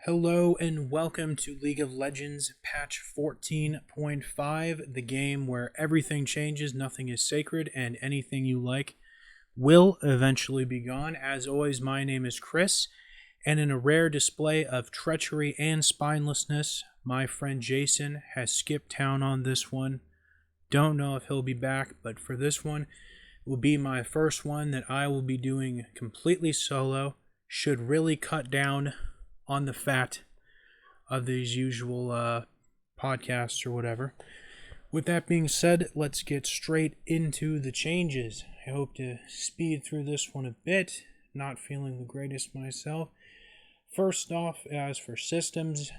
Hello and welcome to League of Legends patch 14.5, the game where everything changes, nothing is sacred, and anything you like will eventually be gone. As always, my name is Chris, and in a rare display of treachery and spinelessness, my friend Jason has skipped town on this one. Don't know if he'll be back, but for this one, it will be my first one that I will be doing completely solo. Should really cut down on the fat of these usual podcasts or whatever. With that being said, let's get straight into the changes. I hope to speed through this one a bit, not feeling the greatest myself. First off, as for systems,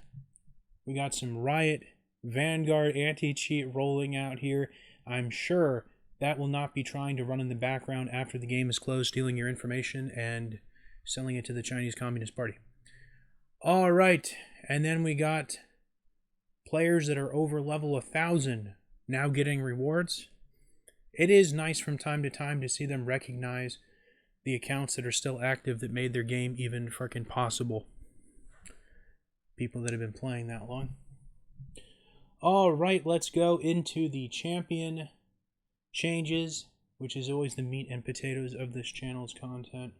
we got some Riot Vanguard anti-cheat rolling out here. I'm sure that will not be trying to run in the background after the game is closed, stealing your information and selling it to the Chinese Communist Party. All right, and then we got players that are over level 1,000 now getting rewards. It is nice from time to time to see them recognize the accounts that are still active that made their game even freaking possible. People that have been playing that long. All right, let's go into the champion changes, which is always the meat and potatoes of this channel's content.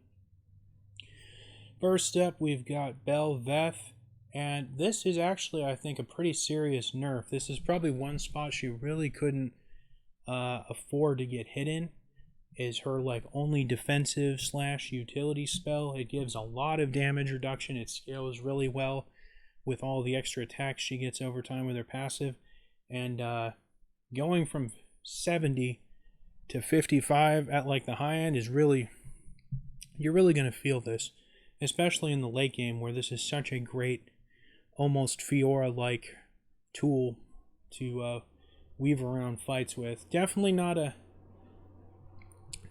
First up, we've got Bel'Veth, and this is actually, I think, a pretty serious nerf. This is probably one spot she really couldn't afford to get hit in, is her only defensive / utility spell. It gives a lot of damage reduction. It scales really well with all the extra attacks she gets over time with her passive, and going from 70 to 55 at the high end is really, you're really going to feel this. Especially in the late game, where this is such a great, almost Fiora-like tool to weave around fights with. Definitely not a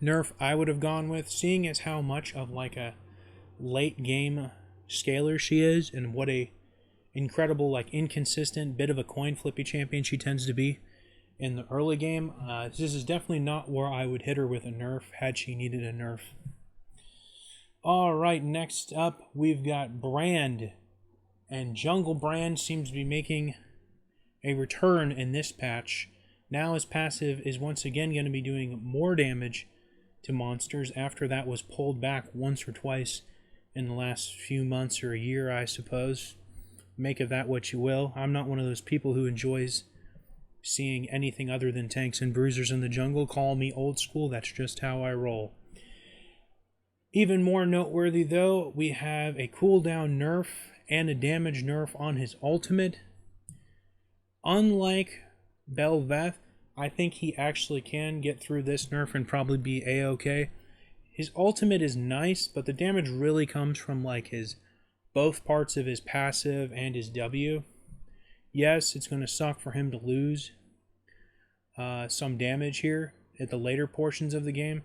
nerf I would have gone with, seeing as how much of a late game scaler she is, and what a incredible, inconsistent bit of a coin flippy champion she tends to be in the early game. This is definitely not where I would hit her with a nerf had she needed a nerf. Alright, next up we've got Brand, and Jungle Brand seems to be making a return in this patch. Now his passive is once again going to be doing more damage to monsters after that was pulled back once or twice in the last few months or a year, I suppose. Make of that what you will. I'm not one of those people who enjoys seeing anything other than tanks and bruisers in the jungle. Call me old school, that's just how I roll. Even more noteworthy, though, we have a cooldown nerf and a damage nerf on his ultimate. Unlike Bel'Veth, I think he actually can get through this nerf and probably be a-okay. His ultimate is nice, but the damage really comes from his both parts of his passive and his W. Yes, it's going to suck for him to lose some damage here at the later portions of the game.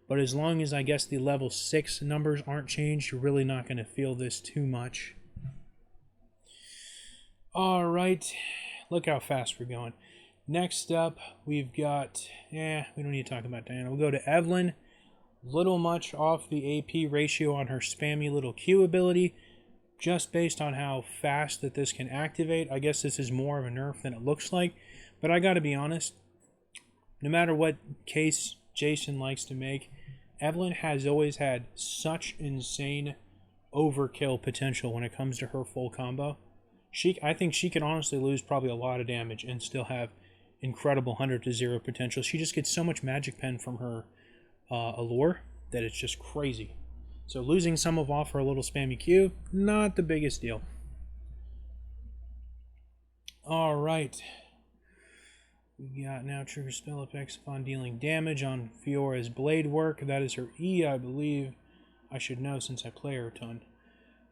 But as long as, I guess, the level 6 numbers aren't changed, you're really not going to feel this too much. Alright, look how fast we're going. Next up, we've got... we don't need to talk about Diana. We'll go to Evelynn. Little much off the AP ratio on her spammy little Q ability, just based on how fast that this can activate. I guess this is more of a nerf than it looks like. But I gotta be honest, no matter what case Jason likes to make, Evelynn has always had such insane overkill potential when it comes to her full combo. I think she can honestly lose probably a lot of damage and still have incredible 100-0 potential. She just gets so much magic pen from her allure that it's just crazy. So losing some off her little spammy Q, not the biggest deal. Alright. We got now trigger spell effects upon dealing damage on Fiora's blade work. That is her E, I believe. I should know since I play her a ton.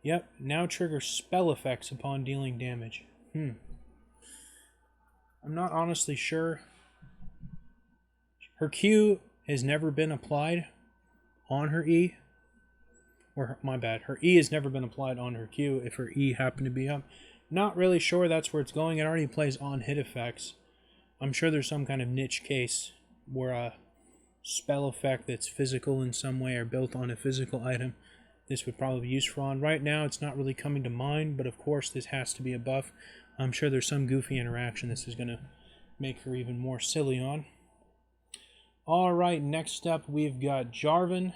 Yep, now trigger spell effects upon dealing damage. I'm not honestly sure. Her Q has never been applied on her E. My bad. Her E has never been applied on her Q if her E happened to be up. Not really sure that's where it's going. It already plays on hit effects. I'm sure there's some kind of niche case where a spell effect that's physical in some way or built on a physical item this would probably be useful on. Right now, it's not really coming to mind, but of course, this has to be a buff. I'm sure there's some goofy interaction this is going to make her even more silly on. Alright, next up, we've got Jarvan.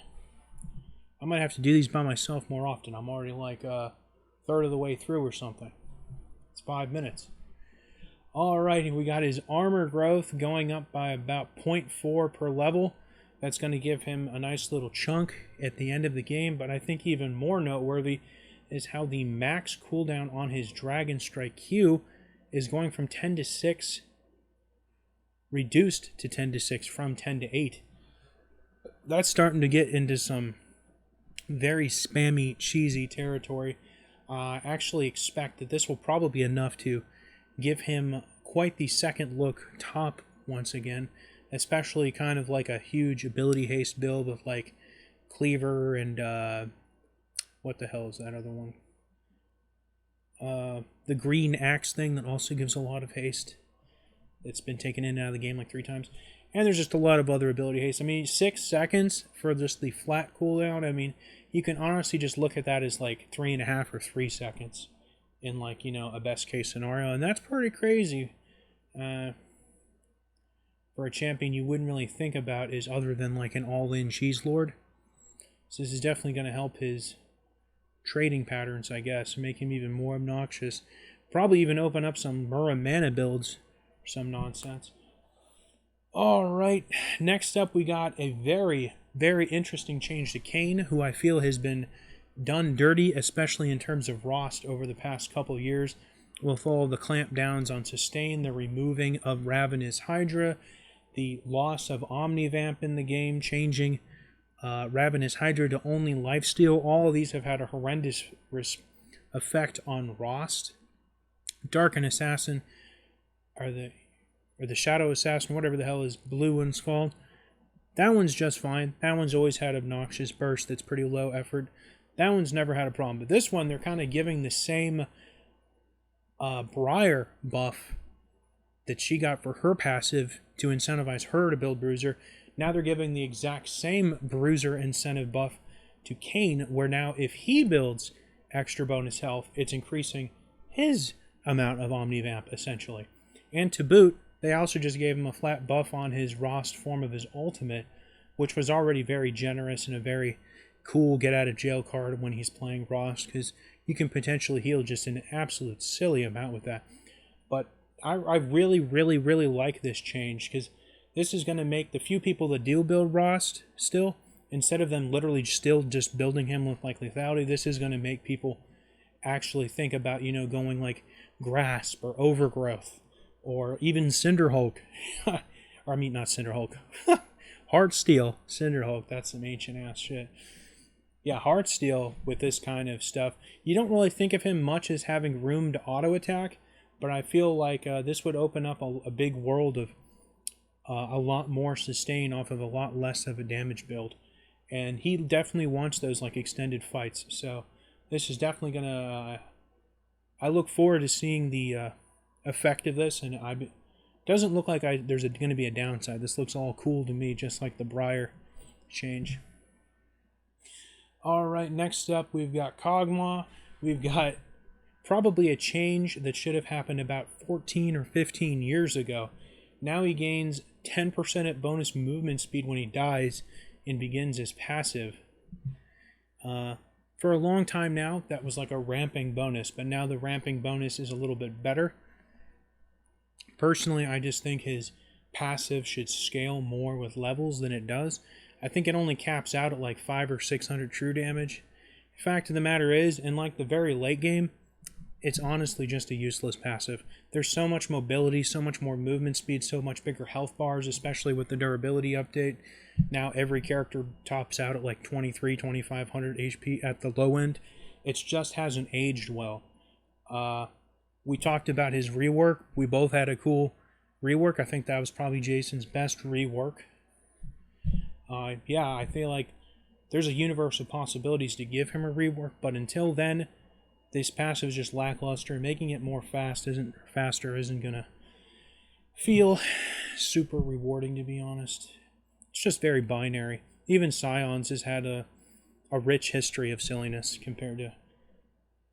I might have to do these by myself more often. I'm already like a third of the way through or something. It's 5 minutes. Alright, we got his armor growth going up by about 0.4 per level. That's going to give him a nice little chunk at the end of the game, but I think even more noteworthy is how the max cooldown on his Dragon Strike Q is going from 10 to 6, reduced to 10 to 6 from 10 to 8. That's starting to get into some very spammy, cheesy territory. I actually expect that this will probably be enough to give him quite the second look top once again, especially kind of like a huge ability haste build with like Cleaver and what the hell is that other one? The green axe thing that also gives a lot of haste. It's been taken in and out of the game like 3 times. And there's just a lot of other ability haste. I mean, 6 seconds for just the flat cooldown. I mean, you can honestly just look at that as like 3.5 or 3 seconds in like, you know, a best case scenario. And that's pretty crazy for a champion you wouldn't really think about is other than like an all-in cheese lord. So this is definitely going to help his trading patterns, I guess, make him even more obnoxious. Probably even open up some Muramana builds or some nonsense. Alright, next up we got a very, very interesting change to Kayn, who I feel has been done dirty, especially in terms of Rost over the past couple of years, with all the clampdowns on sustain, the removing of Ravenous Hydra, the loss of Omnivamp in the game, changing Ravenous Hydra to only lifesteal. All of these have had a horrendous effect on Rost. Dark and Assassin are the Shadow Assassin, whatever the hell is blue one's called. That one's just fine. That one's always had obnoxious burst that's pretty low effort. That one's never had a problem. But this one, they're kind of giving the same Briar buff that she got for her passive to incentivize her to build Bruiser. Now they're giving the exact same Bruiser incentive buff to Kayn, where now if he builds extra bonus health, it's increasing his amount of Omnivamp, essentially. And to boot, they also just gave him a flat buff on his Rost form of his ultimate, which was already very generous and a very cool get-out-of-jail card when he's playing Rost, because you can potentially heal just an absolute silly amount with that. But I really, really, really like this change, because this is going to make the few people that do build Rost still, instead of them literally still just building him with like lethality, this is going to make people actually think about, you know, going like Grasp or Overgrowth, or even Cinderhulk. Or I mean, not Cinderhulk. Heartsteel. Cinderhulk, that's some ancient-ass shit. Yeah, Heartsteel with this kind of stuff. You don't really think of him much as having room to auto-attack, but I feel like this would open up a big world of a lot more sustain off of a lot less of a damage build. And he definitely wants those like extended fights. So this is definitely going to... I look forward to seeing the effect of this, and it doesn't look like there's going to be a downside. This looks all cool to me, just like the Briar change. Alright, next up we've got Kog'Maw. We've got probably a change that should have happened about 14 or 15 years ago. Now he gains 10% at bonus movement speed when he dies and begins his passive. For a long time now, that was like a ramping bonus, but now the ramping bonus is a little bit better. Personally, I just think his passive should scale more with levels than it does. I think it only caps out at like 500 or 600 true damage. The fact of the matter is, in like the very late game, it's honestly just a useless passive. There's so much mobility, so much more movement speed, so much bigger health bars, especially with the durability update. Now every character tops out at like 2,500 HP at the low end. It just hasn't aged well. We talked about his rework. We both had a cool rework. I think that was probably Jason's best rework. Yeah, I feel like there's a universe of possibilities to give him a rework, but until then, this passive is just lackluster. Making it more faster isn't gonna feel super rewarding, to be honest. It's just very binary. Even Scions has had a a rich history of silliness compared to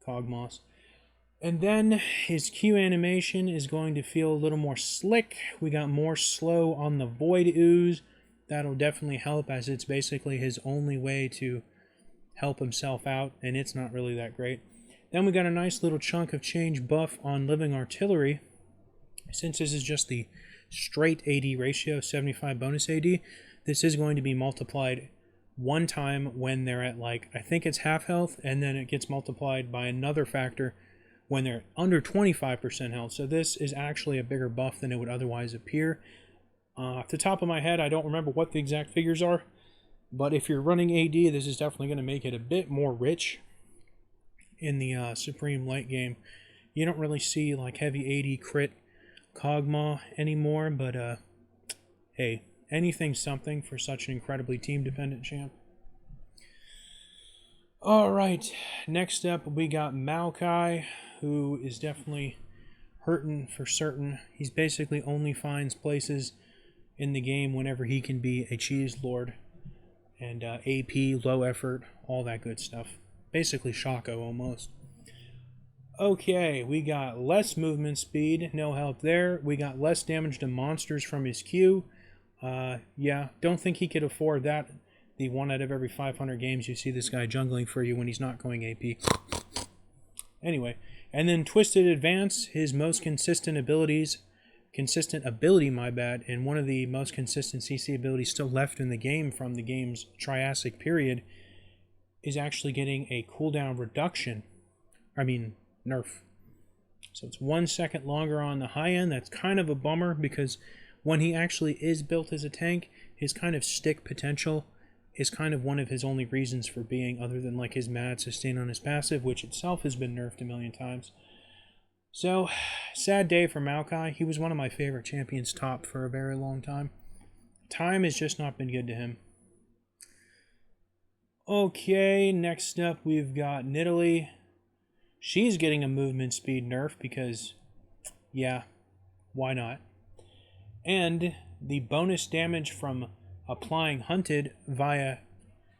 Cogmoss. And then his Q animation is going to feel a little more slick. We got more slow on the Void Ooze. That'll definitely help, as it's basically his only way to help himself out, and it's not really that great. Then we got a nice little chunk of change buff on Living Artillery. Since this is just the straight AD ratio, 75 bonus AD, this is going to be multiplied one time when they're at, like, I think it's half health, and then it gets multiplied by another factor when they're under 25% health. So this is actually a bigger buff than it would otherwise appear. Off the top of my head, I don't remember what the exact figures are, but if you're running AD, this is definitely going to make it a bit more rich in the Supreme late game. You don't really see like heavy AD crit Kog'Maw anymore, but hey, anything's something for such an incredibly team-dependent champ. Alright, next up we got Maokai, who is definitely hurting for certain. He's basically only finds places in the game whenever he can be a cheese lord. And AP, low effort, all that good stuff. Basically Shaco almost. Okay, we got less movement speed, no help there. We got less damage to monsters from his Q. Yeah, don't think he could afford that. The 1 out of every 500 games you see this guy jungling for you when he's not going AP. Anyway, and then Twisted Advance, his most consistent ability, and one of the most consistent CC abilities still left in the game from the game's Triassic period, is actually getting a cooldown reduction. Nerf. So it's 1 second longer on the high end. That's kind of a bummer, because when he actually is built as a tank, his kind of stick potential is kind of one of his only reasons for being, other than like his mad sustain on his passive, which itself has been nerfed a million times. So, sad day for Maokai. He was one of my favorite champions top for a very long time. Time has just not been good to him. Okay, next up we've got Nidalee. She's getting a movement speed nerf because, yeah, why not? And the bonus damage from applying Hunted via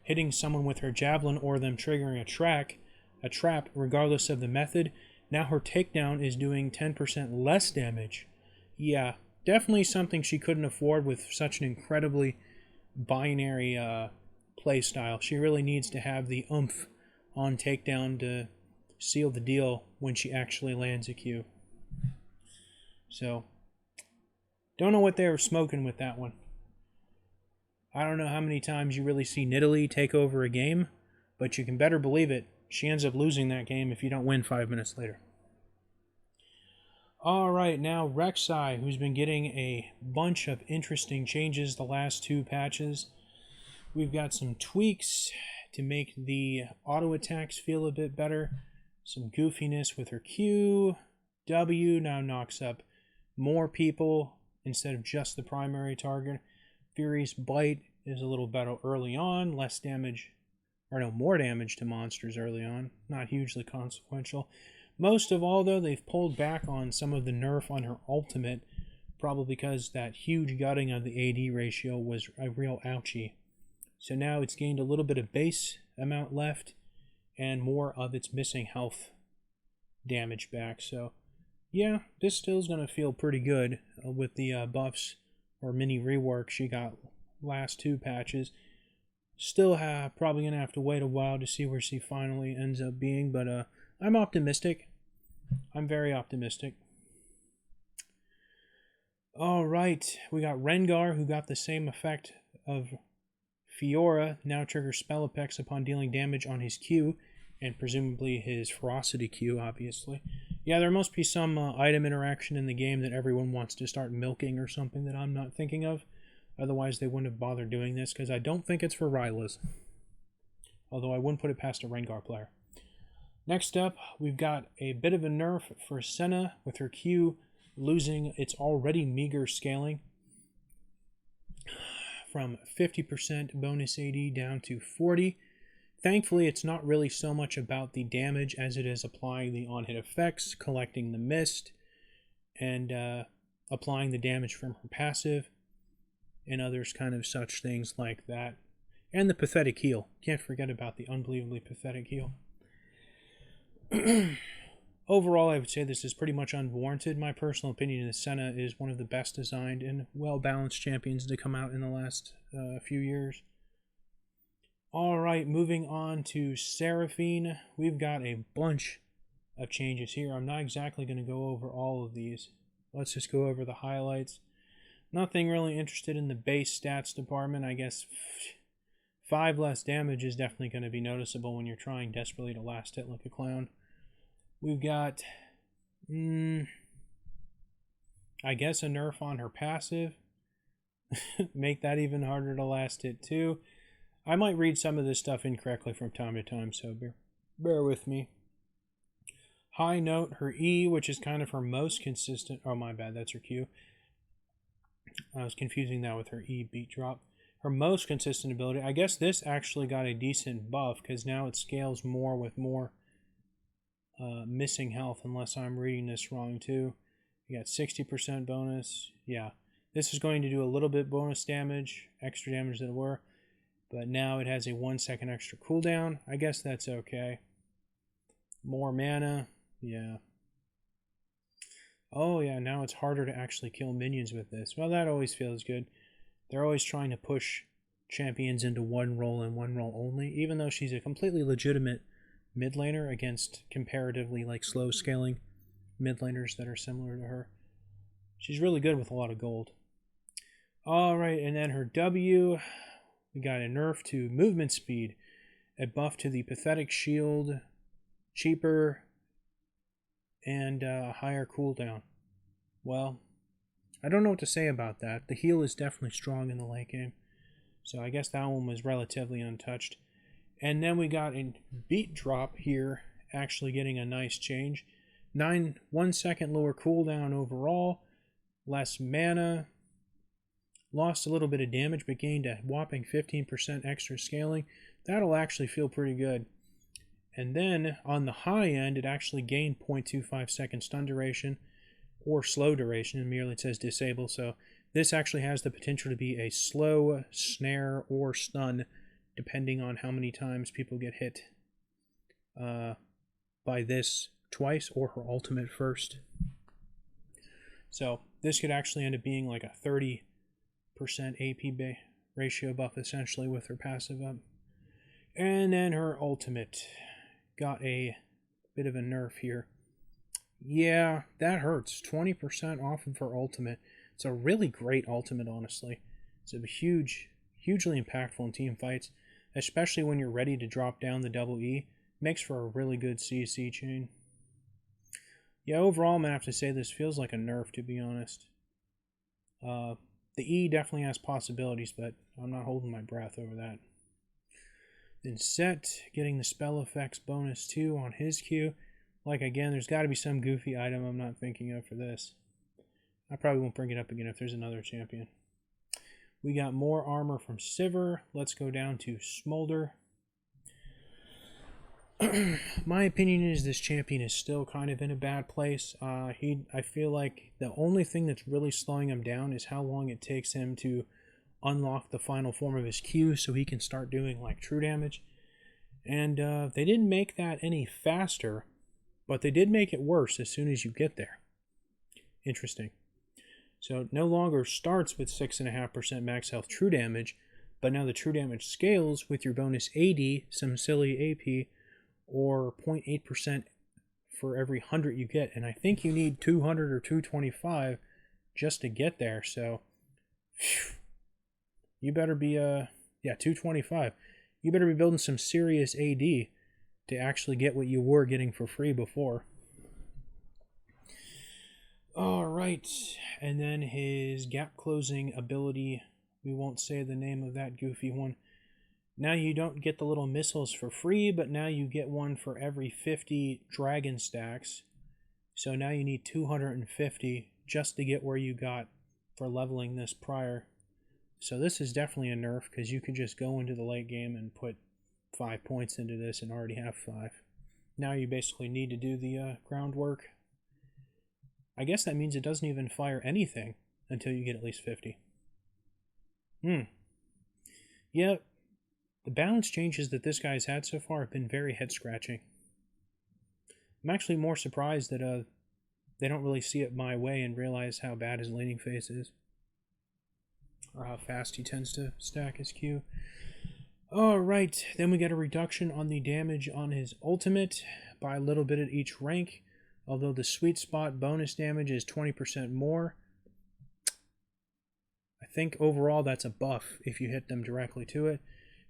hitting someone with her javelin or them triggering a trap, regardless of the method. Now her takedown is doing 10% less damage. Yeah, definitely something she couldn't afford with such an incredibly binary play style. She really needs to have the oomph on takedown to seal the deal when she actually lands a Q. So, don't know what they were smoking with that one. I don't know how many times you really see Nidalee take over a game, but you can better believe it, she ends up losing that game if you don't win 5 minutes later. Alright, now Rek'Sai, who's been getting a bunch of interesting changes the last 2 patches. We've got some tweaks to make the auto attacks feel a bit better. Some goofiness with her Q. W now knocks up more people instead of just the primary target. Furious Bite is a little better early on, more damage to monsters early on, not hugely consequential. Most of all, though, they've pulled back on some of the nerf on her ultimate, probably because that huge gutting of the AD ratio was a real ouchie. So now it's gained a little bit of base amount left, and more of its missing health damage back. So, yeah, this still is going to feel pretty good with the buffs or mini rework she got last 2 patches. Still probably going to have to wait a while to see where she finally ends up being, but I'm optimistic. I'm very optimistic. Alright, we got Rengar, who got the same effect of Fiora, now triggers spell effects upon dealing damage on his Q, and presumably his Ferocity Q, obviously. Yeah, there must be some item interaction in the game that everyone wants to start milking or something that I'm not thinking of. Otherwise, they wouldn't have bothered doing this, because I don't think it's for Rylas. Although I wouldn't put it past a Rengar player. Next up, we've got a bit of a nerf for Senna, with her Q losing its already meager scaling from 50% bonus AD down to 40%. Thankfully, it's not really so much about the damage as it is applying the on-hit effects, collecting the mist, and applying the damage from her passive, and others kind of such things like that. And the pathetic heal. Can't forget about the unbelievably pathetic heal. Overall, I would say this is pretty much unwarranted. My personal opinion is Senna is one of the best designed and well-balanced champions to come out in the last few years. Alright, moving on to Seraphine. We've got a bunch of changes here. I'm not exactly going to go over all of these. Let's just go over the highlights. Nothing really interested in the base stats department. I guess 5 less damage is definitely going to be noticeable when you're trying desperately to last hit like a clown. We've got, I guess, a nerf on her passive. Make that even harder to last hit too. I might read some of this stuff incorrectly from time to time, so bear with me. High note, her E, which is kind of her most consistent. Oh, my bad, that's her Q. I was confusing that with her E beat drop. Her most consistent ability. I guess this actually got a decent buff because now it scales more with more missing health, unless I'm reading this wrong too. You got 60% bonus. Yeah, this is going to do a little bit bonus damage, extra damage than it were, but now it has a 1 second extra cooldown. I guess that's okay. More mana. Yeah. Oh yeah, now it's harder to actually kill minions with this. Well, that always feels good. They're always trying to push champions into one role and one role only, even though she's a completely legitimate mid laner against comparatively like slow scaling mid laners that are similar to her. She's really good with a lot of gold. Alright, and then her W, we got a nerf to movement speed, a buff to the pathetic shield, cheaper, and a higher cooldown. Well, I don't know what to say about that. The heal is definitely strong in the late game, so I guess that one was relatively untouched. And then we got a beat drop here, actually getting a nice change. 1 second lower cooldown overall, less mana, lost a little bit of damage, but gained a whopping 15% extra scaling. That'll actually feel pretty good. And then on the high end, it actually gained 0.25 second stun duration or slow duration, and merely it says disable. So this actually has the potential to be a slow, snare, or stun, depending on how many times people get hit by this twice or her ultimate first. So this could actually end up being like a 30% AP ratio buff essentially with her passive up. And then her ultimate got a bit of a nerf here. Yeah, that hurts. 20% off of her ultimate. It's a really great ultimate, honestly. It's a hugely impactful in team fights, especially when you're ready to drop down the double E. Makes for a really good CC chain. Yeah, overall, I'm going to have to say this feels like a nerf, to be honest. The E definitely has possibilities, but I'm not holding my breath over that. Then Set, getting the spell effects bonus 2 on his Q. Like, again, there's got to be some goofy item I'm not thinking of for this. I probably won't bring it up again if there's another champion. We got more armor from Sivir. Let's go down to Smolder. My opinion is this champion is still kind of in a bad place. I feel like the only thing that's really slowing him down is how long it takes him to unlock the final form of his Q so he can start doing like true damage. And they didn't make that any faster, but they did make it worse as soon as you get there. Interesting. So it no longer starts with 6.5% max health true damage, but now the true damage scales with your bonus AD, some silly AP, or 0.8% for every 100 you get. And I think you need 200 or 225 just to get there. So you better be, 225. You better be building some serious AD to actually get what you were getting for free before. Alright, and then his gap closing ability, we won't say the name of that goofy one. Now you don't get the little missiles for free, but now you get one for every 50 dragon stacks. So now you need 250 just to get where you got for leveling this prior. So this is definitely a nerf, because you could just go into the late game and put 5 points into this and already have 5. Now you basically need to do the groundwork. I guess that means it doesn't even fire anything until you get at least 50. Yep. The balance changes that this guy's had so far have been very head-scratching. I'm actually more surprised that they don't really see it my way and realize how bad his laning phase is. Or how fast he tends to stack his Q. Alright, then we get a reduction on the damage on his ultimate by a little bit at each rank. Although the sweet spot bonus damage is 20% more. I think overall that's a buff if you hit them directly to it.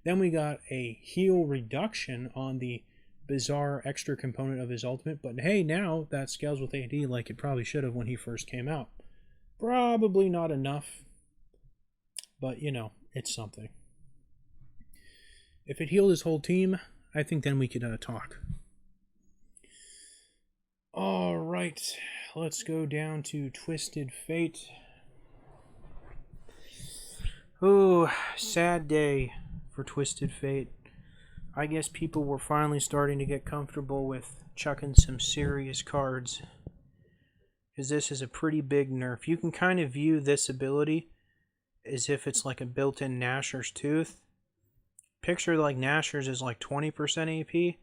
Then we got a heal reduction on the bizarre extra component of his ultimate. But hey, now that scales with AD like it probably should have when he first came out. Probably not enough. But, you know, it's something. If it healed his whole team, I think then we could talk. Alright, let's go down to Twisted Fate. Ooh, sad day for Twisted Fate. I guess people were finally starting to get comfortable with chucking some serious cards. Because this is a pretty big nerf. You can kind of view this ability as if it's like a built-in Nashor's Tooth. Picture like Nashor's is like 20% AP.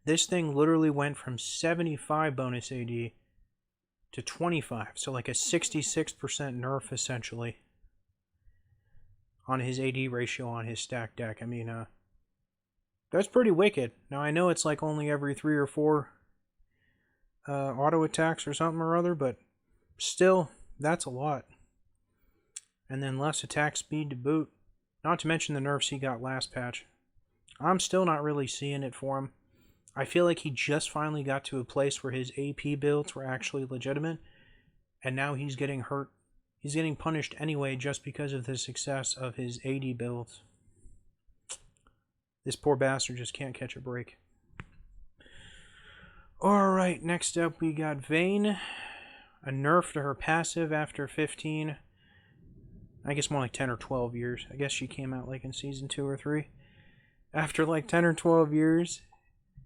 This thing literally went from 75 bonus AD to 25. So like a 66% nerf essentially on his AD ratio on his stack deck. I mean, that's pretty wicked. Now I know it's like only every 3 or 4 auto attacks or something or other, but still, that's a lot. And then less attack speed to boot. Not to mention the nerfs he got last patch. I'm still not really seeing it for him. I feel like he just finally got to a place where his AP builds were actually legitimate, and now he's getting hurt. He's getting punished anyway just because of the success of his AD builds. This poor bastard just can't catch a break. Alright, next up we got Vayne. A nerf to her passive after 15. I guess more like 10 or 12 years. I guess she came out like in season 2 or 3. After like 10 or 12 years,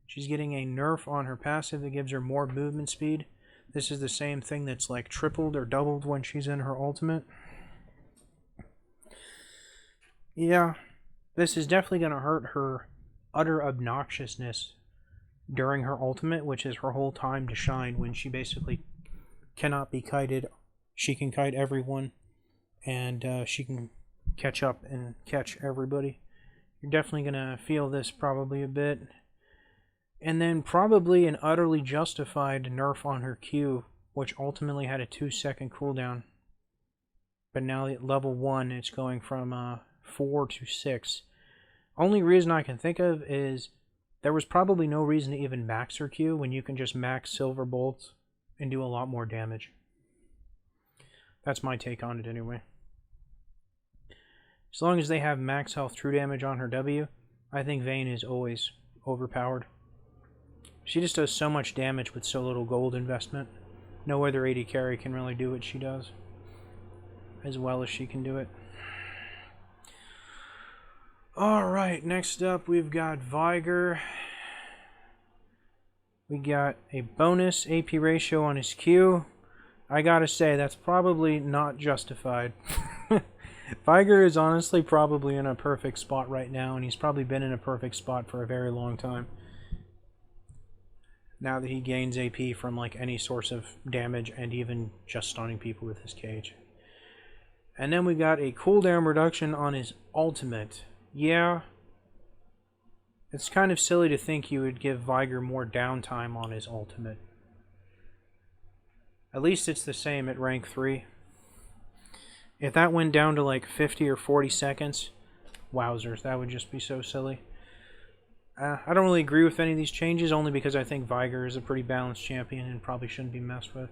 she's getting a nerf on her passive that gives her more movement speed. This is the same thing that's like tripled or doubled when she's in her ultimate. Yeah, this is definitely going to hurt her utter obnoxiousness during her ultimate, which is her whole time to shine when she basically cannot be kited. She can kite everyone, and she can catch up and catch everybody. You're definitely going to feel this probably a bit. And then probably an utterly justified nerf on her Q, which ultimately had a 2-second cooldown. But now at level 1, it's going from 4 to 6. Only reason I can think of is there was probably no reason to even max her Q when you can just max Silver Bolts and do a lot more damage. That's my take on it anyway. As long as they have max health true damage on her W, I think Vayne is always overpowered. She just does so much damage with so little gold investment. No other AD carry can really do what she does as well as she can do it. Alright, next up we've got Viger. We got a bonus AP ratio on his Q. I gotta say, that's probably not justified. Viger is honestly probably in a perfect spot right now, and he's probably been in a perfect spot for a very long time. Now that he gains AP from like any source of damage and even just stunning people with his cage. And then we got a cooldown reduction on his ultimate. Yeah, it's kind of silly to think you would give Viger more downtime on his ultimate. At least it's the same at rank 3. If that went down to like 50 or 40 seconds, wowzers, that would just be so silly. I don't really agree with any of these changes, only because I think Viger is a pretty balanced champion and probably shouldn't be messed with.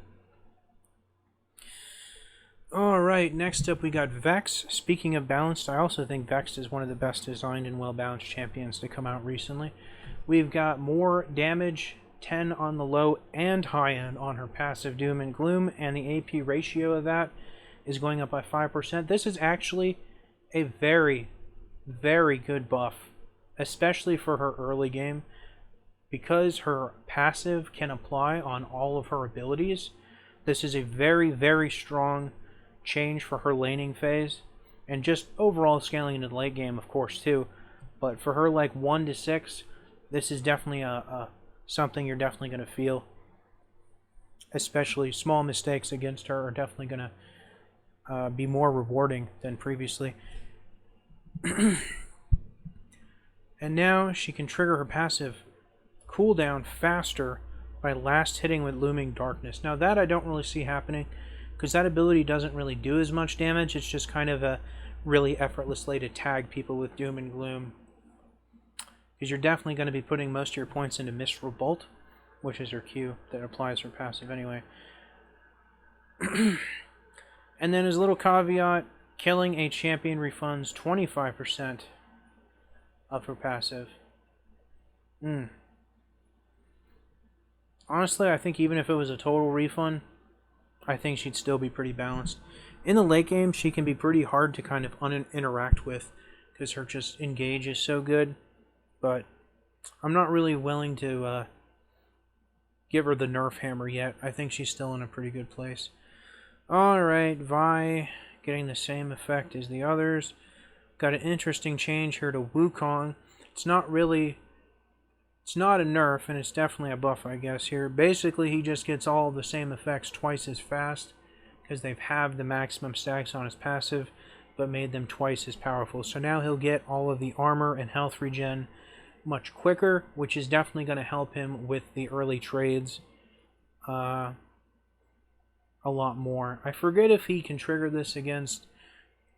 Alright, next up we got Vex. Speaking of balanced, I also think Vex is one of the best designed and well-balanced champions to come out recently. We've got more damage, 10 on the low and high end on her passive Doom and Gloom, and the AP ratio of that is going up by 5%. This is actually a very, very good buff, especially for her early game, because her passive can apply on all of her abilities. This is a very, very strong change for her laning phase, and just overall scaling into the late game, of course, too. But for her, like 1 to 6, this is definitely a something you're definitely going to feel. Especially small mistakes against her are definitely going to be more rewarding than previously. And now she can trigger her passive cooldown faster by last hitting with Looming Darkness. Now that I don't really see happening, because that ability doesn't really do as much damage. It's just kind of a really effortless way to tag people with Doom and Gloom. Because you're definitely going to be putting most of your points into Mistral Bolt, which is her Q that applies her passive anyway. And then as a little caveat, killing a champion refunds 25% of her passive. Honestly, I think even if it was a total refund, I think she'd still be pretty balanced. In the late game, she can be pretty hard to kind of interact with because her just engage is so good. But I'm not really willing to give her the nerf hammer yet. I think she's still in a pretty good place. Alright, Vi getting the same effect as the others. Got an interesting change here to Wukong. It's not a nerf, and it's definitely a buff, I guess, here. Basically, he just gets all the same effects twice as fast, because they've halved the maximum stacks on his passive, but made them twice as powerful. So now he'll get all of the armor and health regen much quicker, which is definitely going to help him with the early trades a lot more. I forget if he can trigger this against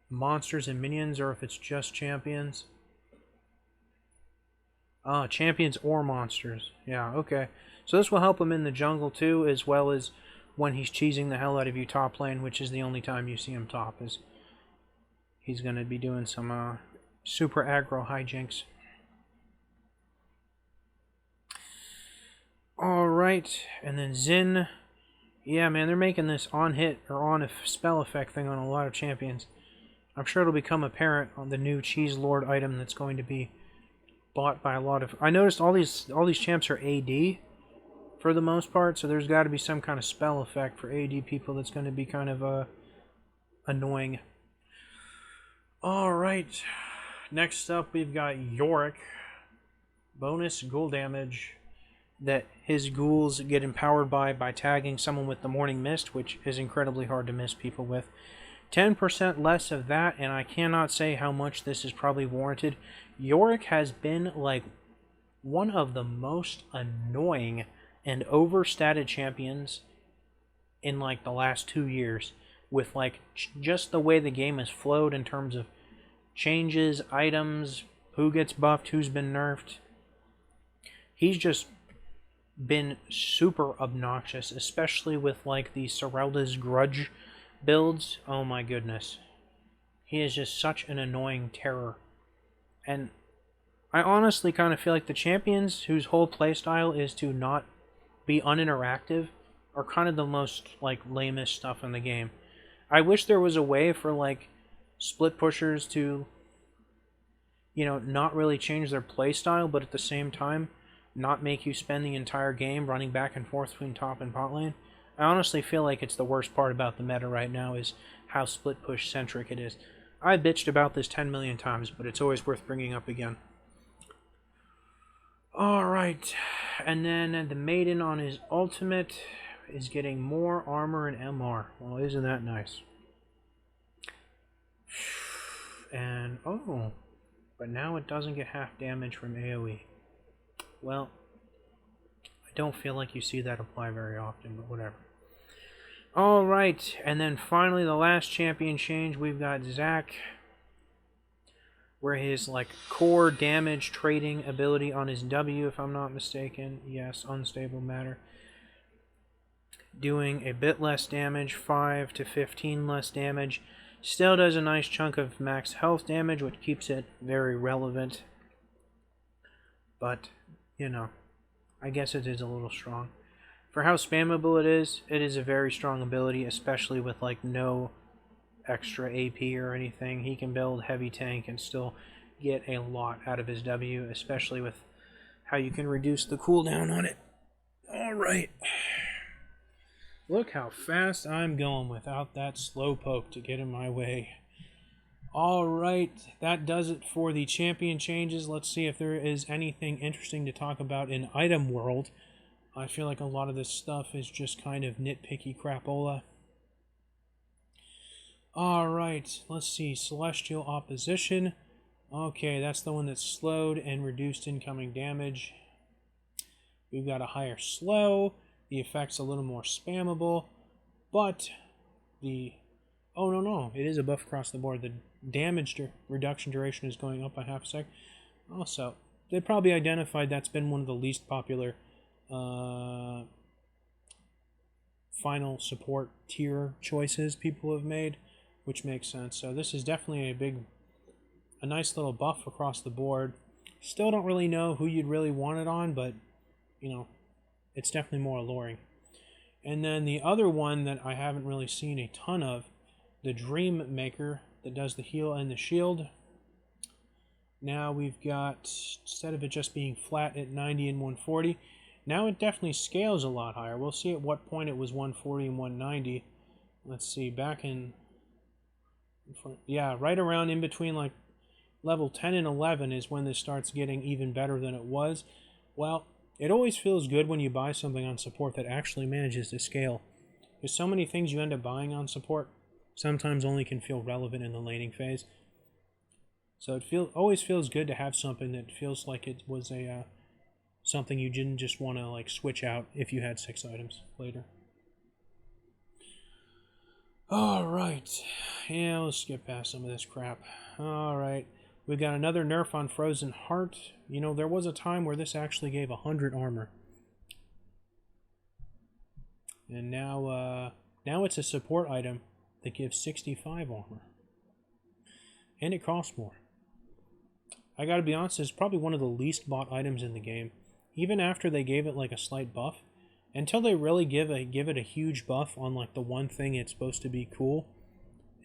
monsters and minions, or if it's just champions. Champions or monsters. Yeah, okay. So this will help him in the jungle too, as well as when he's cheesing the hell out of you top lane, which is the only time you see him top, is he's going to be doing some super aggro hijinks. Alright, and then Xin. Yeah, man, they're making this on-hit or on-spell effect thing on a lot of champions. I'm sure it'll become apparent on the new Cheese Lord item that's going to be bought by a lot of... I noticed all these champs are AD for the most part, so there's got to be some kind of spell effect for AD people that's going to be kind of annoying. Alright, next up we've got Yorick. Bonus ghoul damage that his ghouls get empowered by tagging someone with the Morning Mist, which is incredibly hard to miss people with. 10% less of that, and I cannot say how much this is probably warranted. Yorick has been like one of the most annoying and overstated champions in like the last 2 years, with like just the way the game has flowed in terms of changes, items, who gets buffed, who's been nerfed. He's just been super obnoxious, especially with like the Serelda's Grudge builds. Oh my goodness. He is just such an annoying terror. And I honestly kind of feel like the champions whose whole playstyle is to not be uninteractive are kind of the most like lamest stuff in the game. I wish there was a way for like split pushers to, you know, not really change their playstyle, but at the same time not make you spend the entire game running back and forth between top and bot lane. I honestly feel like it's the worst part about the meta right now is how split push centric it is. I bitched about this 10 million times, but it's always worth bringing up again. Alright, and then the Maiden on his ultimate is getting more armor and MR. Well, isn't that nice? And, oh, but now it doesn't get half damage from AoE. Well, I don't feel like you see that apply very often, but whatever. Alright, and then finally the last champion change, we've got Zac, where his like core damage trading ability on his W, if I'm not mistaken, yes, unstable matter, doing a bit less damage, 5 to 15 less damage, still does a nice chunk of max health damage, which keeps it very relevant, but, you know, I guess it is a little strong. For how spammable it is a very strong ability, especially with like no extra AP or anything. He can build heavy tank and still get a lot out of his W, especially with how you can reduce the cooldown on it. Alright. Look how fast I'm going without that slow poke to get in my way. All right, that does it for the champion changes. Let's see if there is anything interesting to talk about in Item World. I feel like a lot of this stuff is just kind of nitpicky crapola. All right, let's see. Celestial Opposition. Okay, that's the one that's slowed and reduced incoming damage. We've got a higher slow. The effect's a little more spammable, but the... Oh, no. It is a buff across the board. The damage reduction duration is going up by half a sec. Also, they probably identified that's been one of the least popular final support tier choices people have made, which makes sense. So this is definitely a nice little buff across the board. Still don't really know who you'd really want it on, but, you know, it's definitely more alluring. And then the other one that I haven't really seen a ton of, the Dream Maker, that does the heal and the shield. Now we've got, instead of it just being flat at 90 and 140, now it definitely scales a lot higher. We'll see at what point it was 140 and 190. Let's see, back in, yeah, right around in between like level 10 and 11 is when this starts getting even better than it was. Well, it always feels good when you buy something on support that actually manages to scale. There's so many things you end up buying on support, sometimes only can feel relevant in the laning phase. So it always feels good to have something that feels like it was a something you didn't just want to like switch out if you had 6 items later. Alright, yeah, let's skip past some of this crap. Alright, we've got another nerf on Frozen Heart. You know, there was a time where this actually gave 100 armor. And now it's a support item that gives 65 armor. And it costs more. I gotta be honest, it's probably one of the least bought items in the game. Even after they gave it like a slight buff, until they really give it a huge buff on like the one thing it's supposed to be cool,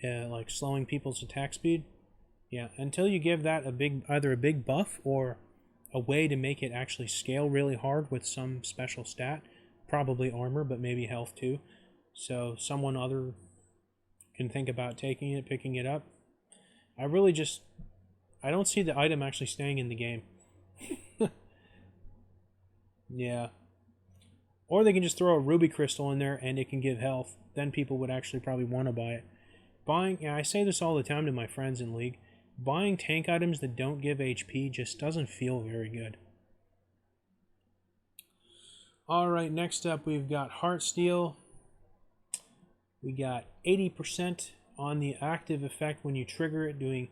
like slowing people's attack speed. Yeah, until you give that either a big buff or a way to make it actually scale really hard with some special stat, probably armor, but maybe health too. So someone other can think about taking it, picking it up. I don't see the item actually staying in the game. Yeah. Or they can just throw a ruby crystal in there and it can give health. Then people would actually probably want to buy it. I say this all the time to my friends in League. Buying tank items that don't give HP just doesn't feel very good. Alright, next up we've got Heartsteel. We got 80% on the active effect when you trigger it, doing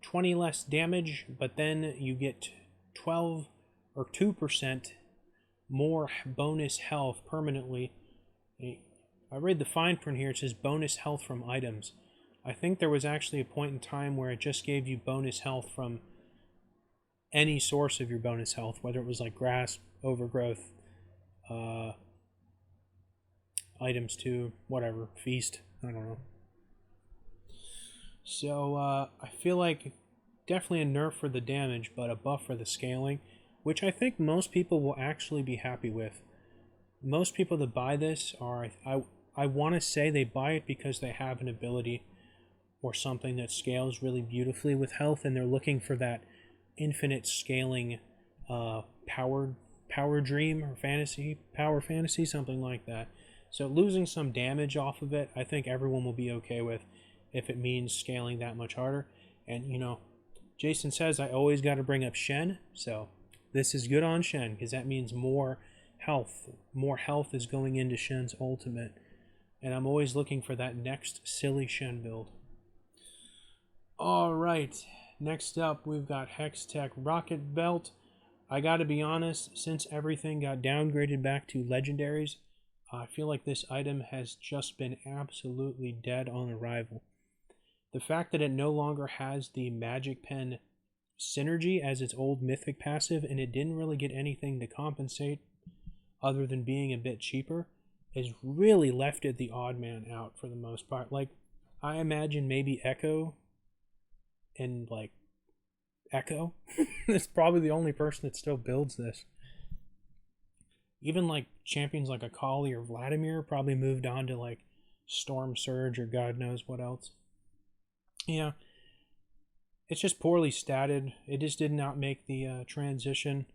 20 less damage, but then you get 12 or 2% more bonus health permanently. I read the fine print here, it says bonus health from items. I think there was actually a point in time where it just gave you bonus health from any source of your bonus health, whether it was like grass, overgrowth, items too, whatever, feast, I don't know. So I feel like definitely a nerf for the damage, but a buff for the scaling, which I think most people will actually be happy with. Most people that buy this I want to say they buy it because they have an ability or something that scales really beautifully with health, and they're looking for that infinite scaling power dream or power fantasy, something like that. So losing some damage off of it, I think everyone will be okay with if it means scaling that much harder. And, you know, Jason says I always got to bring up Shen, so this is good on Shen because that means more health. More health is going into Shen's ultimate, and I'm always looking for that next silly Shen build. Alright, next up we've got Hextech Rocket Belt. I gotta be honest, since everything got downgraded back to legendaries, I feel like this item has just been absolutely dead on arrival. The fact that it no longer has the Magic Pen synergy as its old mythic passive, and it didn't really get anything to compensate other than being a bit cheaper, has really left it the odd man out for the most part. Like, I imagine maybe Echo and like Echo is probably the only person that still builds this. Even like champions like Akali or Vladimir probably moved on to like Storm Surge or God knows what else. Yeah, it's just poorly statted. It just did not make the transition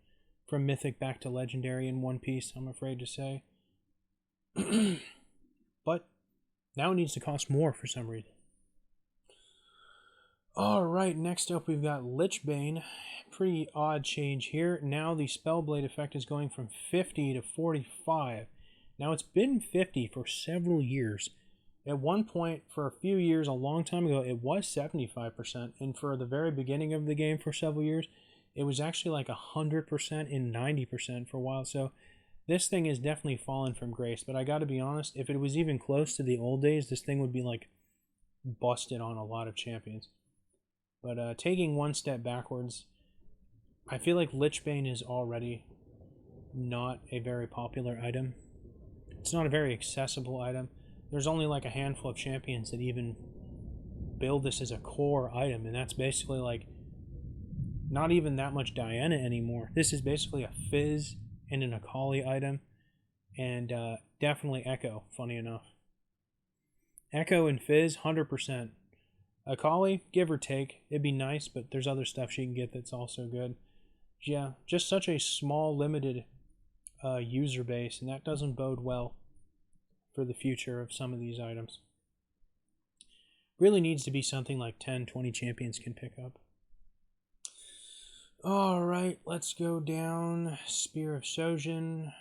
from Mythic back to Legendary in one piece, I'm afraid to say. But now it needs to cost more for some reason. Alright, next up we've got Lichbane. Pretty odd change here. Now the Spellblade effect is going from 50 to 45. Now it's been 50 for several years. At one point, for a few years, a long time ago, it was 75%. And for the very beginning of the game for several years, it was actually like 100% and 90% for a while. So this thing has definitely fallen from grace. But I gotta be honest, if it was even close to the old days, this thing would be like busted on a lot of champions. But taking one step backwards, I feel like Lichbane is already not a very popular item. It's not a very accessible item. There's only like a handful of champions that even build this as a core item, and that's basically like not even that much Diana anymore. This is basically a Fizz and an Akali item, and definitely Echo, funny enough. Echo and Fizz, 100%. Akali, give or take, it'd be nice, but there's other stuff she can get that's also good. Yeah, just such a small, limited user base, and that doesn't bode well for the future of some of these items. Really needs to be something like 10, 20 champions can pick up. Alright, let's go down. Spear of Shojin.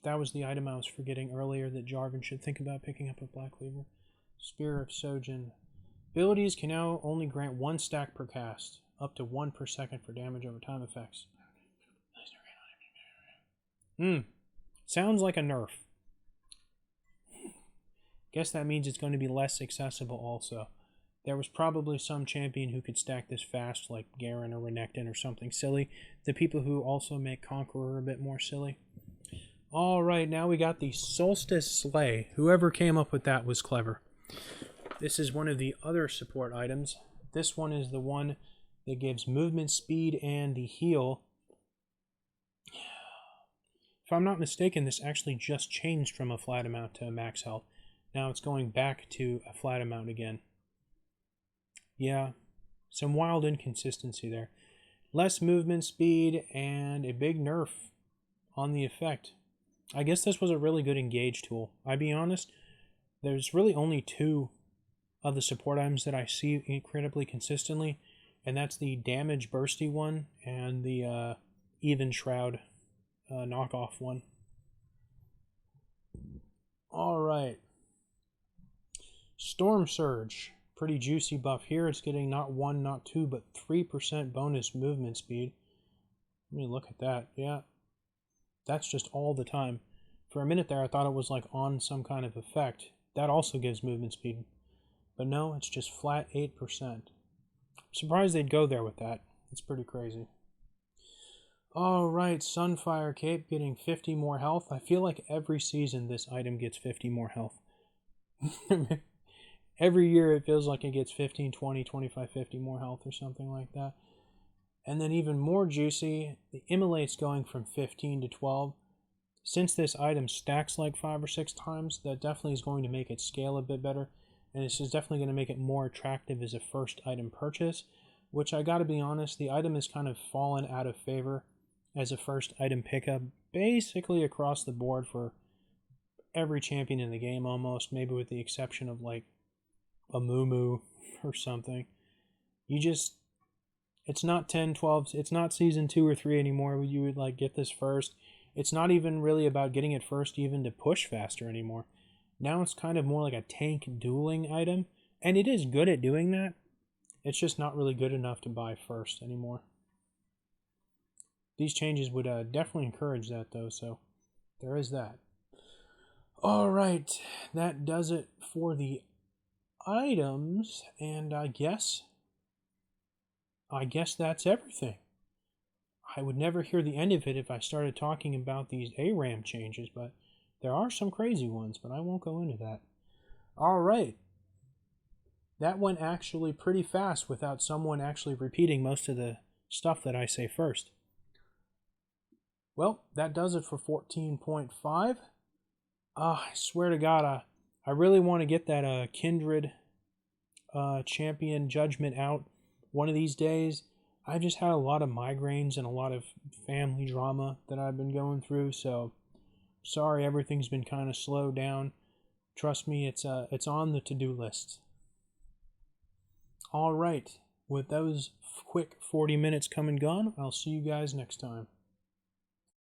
That was the item I was forgetting earlier that Jarvan should think about picking up at Black Cleaver. Spear of Shojin. Abilities can now only grant 1 stack per cast, up to 1 per second for damage over time effects. Sounds like a nerf. Guess that means it's going to be less accessible also. There was probably some champion who could stack this fast, like Garen or Renekton or something silly. The people who also make Conqueror a bit more silly. Alright, now we got the Solstice Slay. Whoever came up with that was clever. This is one of the other support items. This one is the one that gives movement speed and the heal. If I'm not mistaken, this actually just changed from a flat amount to a max health. Now it's going back to a flat amount again. Yeah, some wild inconsistency there. Less movement speed and a big nerf on the effect. I guess this was a really good engage tool. I'll be honest, there's really only 2 of the support items that I see incredibly consistently, and that's the damage bursty one and the even shroud knockoff one. Alright. Storm Surge. Pretty juicy buff here. It's getting not 1, not 2, but 3% bonus movement speed. Let me look at that. Yeah. That's just all the time. For a minute there, I thought it was like on some kind of effect. That also gives movement speed. But no, it's just flat 8%. I'm surprised they'd go there with that. It's pretty crazy. Alright, Sunfire Cape getting 50 more health. I feel like every season this item gets 50 more health. Every year it feels like it gets 15, 20, 25, 50 more health or something like that. And then even more juicy, the Immolate's going from 15 to 12. Since this item stacks like 5 or 6 times, that definitely is going to make it scale a bit better. And this is definitely going to make it more attractive as a first item purchase, which I gotta be honest, the item has kind of fallen out of favor as a first item pickup basically across the board for every champion in the game almost, maybe with the exception of like a Mumu or something. It's not 10, 12, it's not season 2 or 3 anymore where you would like get this first. It's not even really about getting it first even to push faster anymore. Now it's kind of more like a tank dueling item, and it is good at doing that. It's just not really good enough to buy first anymore. These changes would definitely encourage that though, so there is that. Alright, that does it for the items, and I guess that's everything. I would never hear the end of it if I started talking about these ARAM changes, but there are some crazy ones, but I won't go into that. Alright. That went actually pretty fast without someone actually repeating most of the stuff that I say first. Well, that does it for 14.5. I swear to God, I really want to get that Kindred Champion Judgment out one of these days. I've just had a lot of migraines and a lot of family drama that I've been going through, so sorry everything's been kind of slowed down. Trust me, it's on the to-do list. All right, with those quick 40 minutes come and gone, I'll see you guys next time.